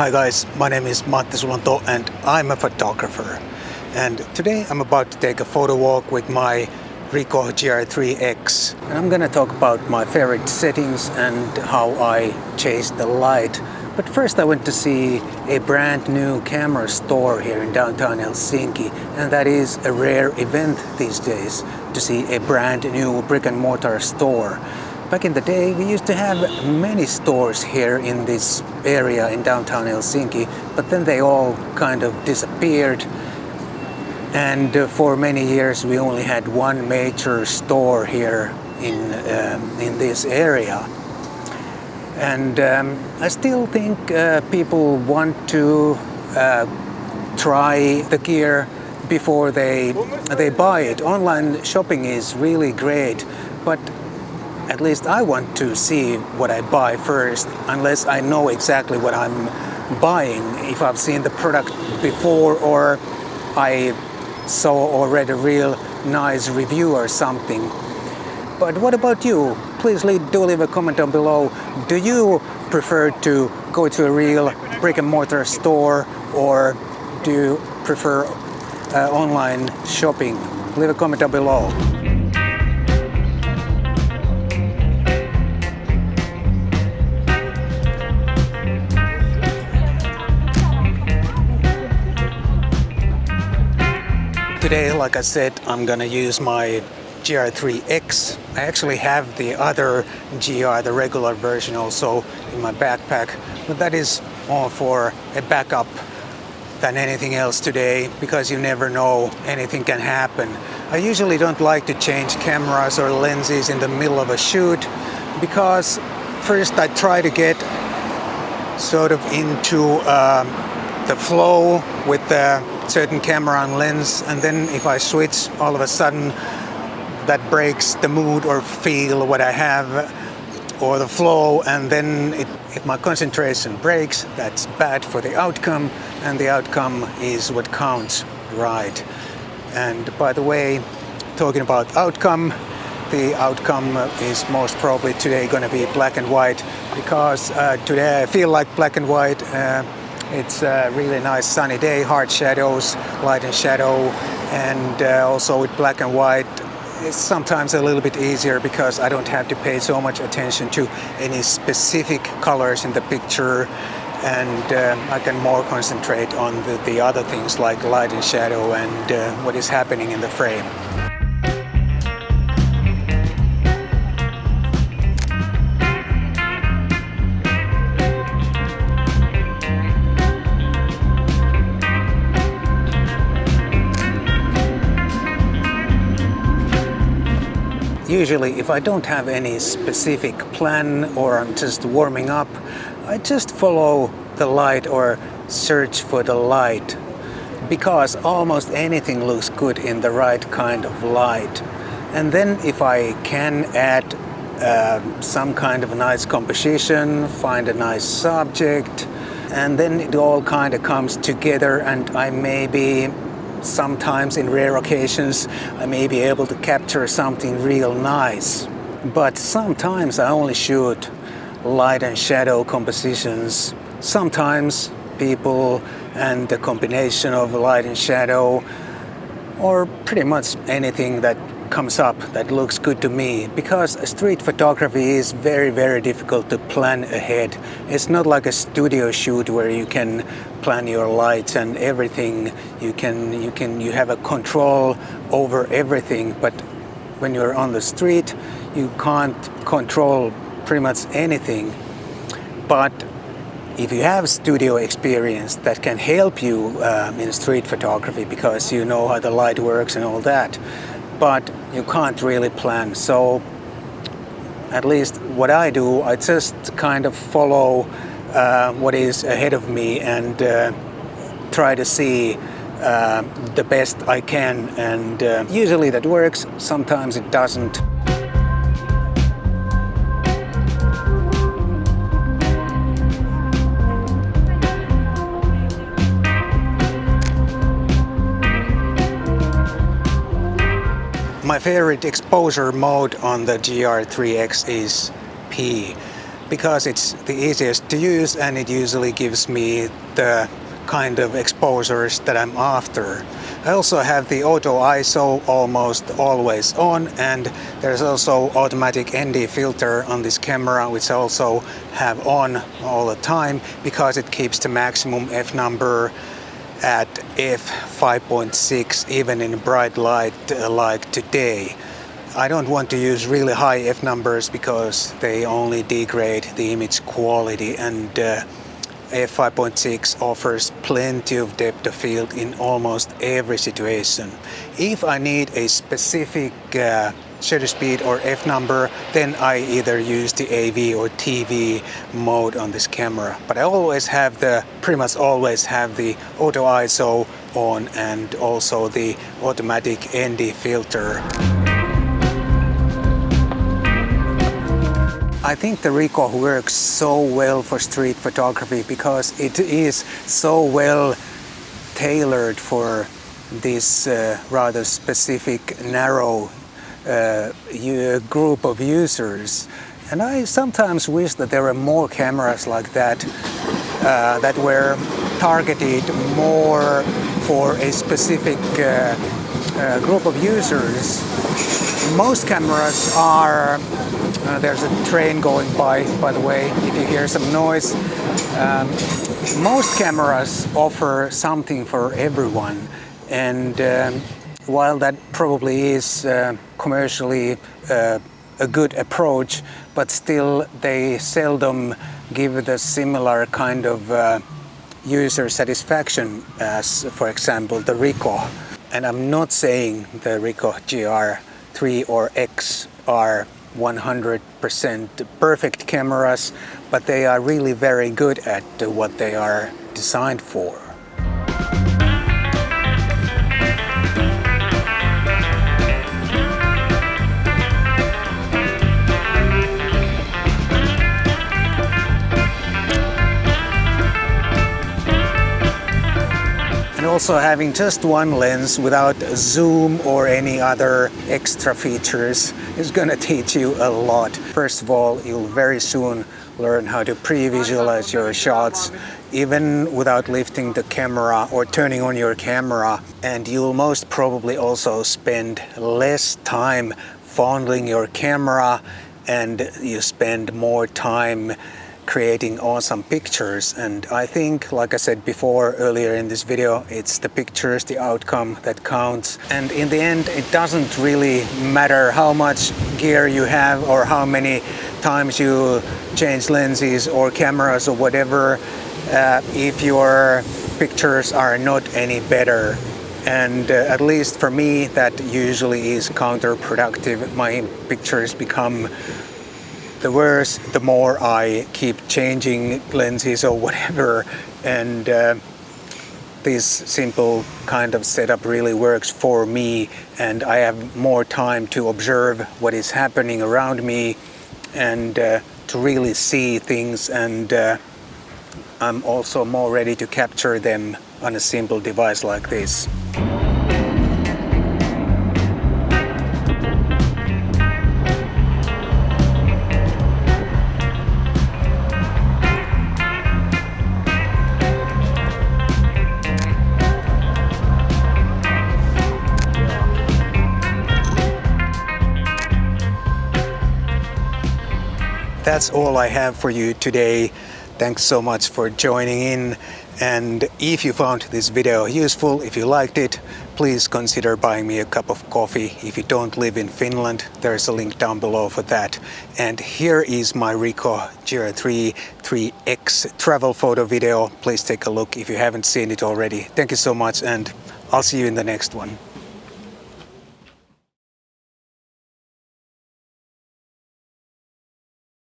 Hi guys, my name is Matti Sulanto and I'm a photographer. And today I'm about to take a photo walk with my Ricoh GR3x. And I'm gonna talk about my favorite settings and how I chase the light. But first I went to see a brand new camera store here in downtown Helsinki. And that is a rare event these days, to see a brand new brick and mortar store. Back in the day, we used to have many stores here in this area in downtown Helsinki, but then they all kind of disappeared. And for many years, we only had one major store here in this area. And I still think people want to try the gear before they buy it. Online shopping is really great, but at least I want to see what I buy first, unless I know exactly what I'm buying. If I've seen the product before or I saw already a real nice review or something. But what about you? Please do leave a comment down below. Do you prefer to go to a real brick and mortar store, or do you prefer online shopping? Leave a comment down below. Today, like I said, I'm gonna use my GR3x. I actually have the other GR, the regular version, also in my backpack, but that is more for a backup than anything else today, because you never know, anything can happen. I usually don't like to change cameras or lenses in the middle of a shoot, because first I try to get sort of into the flow with the certain camera and lens, and then if I switch, all of a sudden that breaks the mood or feel what I have or the flow, and then if my concentration breaks, that's bad for the outcome, and the outcome is what counts, right? And by the way, talking about outcome, the outcome is most probably today going to be black and white, because today I feel like black and white. It's a really nice sunny day, hard shadows, light and shadow, and also with black and white it's sometimes a little bit easier because I don't have to pay so much attention to any specific colors in the picture, and I can more concentrate on the other things like light and shadow and what is happening in the frame. Usually, if I don't have any specific plan or I'm just warming up, I just follow the light or search for the light, because almost anything looks good in the right kind of light. And then if I can add some kind of nice composition, find a nice subject, and then it all kind of comes together, and I maybe sometimes, in rare occasions, I may be able to capture something real nice. But sometimes I only shoot light and shadow compositions. Sometimes people and the combination of light and shadow, or pretty much anything that comes up that looks good to me, because street photography is very, very difficult to plan ahead. It's not like a studio shoot where you can plan your lights and everything. You have a control over everything, but when you're on the street, you can't control pretty much anything. But if you have studio experience, that can help you in street photography, because you know how the light works and all that. But you can't really plan. So at least what I do, I just kind of follow what is ahead of me and try to see the best I can. And usually that works, sometimes it doesn't. My favorite exposure mode on the GR3x is P, because it's the easiest to use and it usually gives me the kind of exposures that I'm after. I also have the auto ISO almost always on, and there's also automatic ND filter on this camera, which I also have on all the time because it keeps the maximum f number at f5.6 even in bright light like today. I don't want to use really high f numbers because they only degrade the image quality, and f5.6 offers plenty of depth of field in almost every situation. If I need a specific shutter speed or f number, then I either use the AV or TV mode on this camera. But I always have pretty much always have the auto ISO on and also the automatic ND filter. I think the Ricoh works so well for street photography because it is so well tailored for this rather specific, narrow group of users. And I sometimes wish that there were more cameras like that that were targeted more for a specific group of users. Most cameras are, there's a train going by the way, if you hear some noise. Most cameras offer something for everyone, and while that probably is commercially a good approach, but still they seldom give the similar kind of user satisfaction as, for example, the Ricoh. And I'm not saying the Ricoh GR3 or X are 100% perfect cameras, but they are really very good at what they are designed for. And also having just one lens without zoom or any other extra features is going to teach you a lot. First of all, you'll very soon learn how to pre-visualize your shots even without lifting the camera or turning on your camera, and you'll most probably also spend less time fondling your camera and you spend more time creating awesome pictures. And I think, like I said before earlier in this video, it's the pictures, the outcome that counts. And in the end, it doesn't really matter how much gear you have or how many times you change lenses or cameras or whatever, if your pictures are not any better. And at least for me, that usually is counterproductive. My pictures become the worse the more I keep changing lenses or whatever, and this simple kind of setup really works for me, and I have more time to observe what is happening around me and to really see things, and I'm also more ready to capture them on a simple device like this. That's all I have for you today. Thanks so much for joining in. And if you found this video useful, if you liked it, please consider buying me a cup of coffee. If you don't live in Finland, there's a link down below for that. And here is my Ricoh GR3x travel photo video. Please take a look if you haven't seen it already. Thank you so much, and I'll see you in the next one.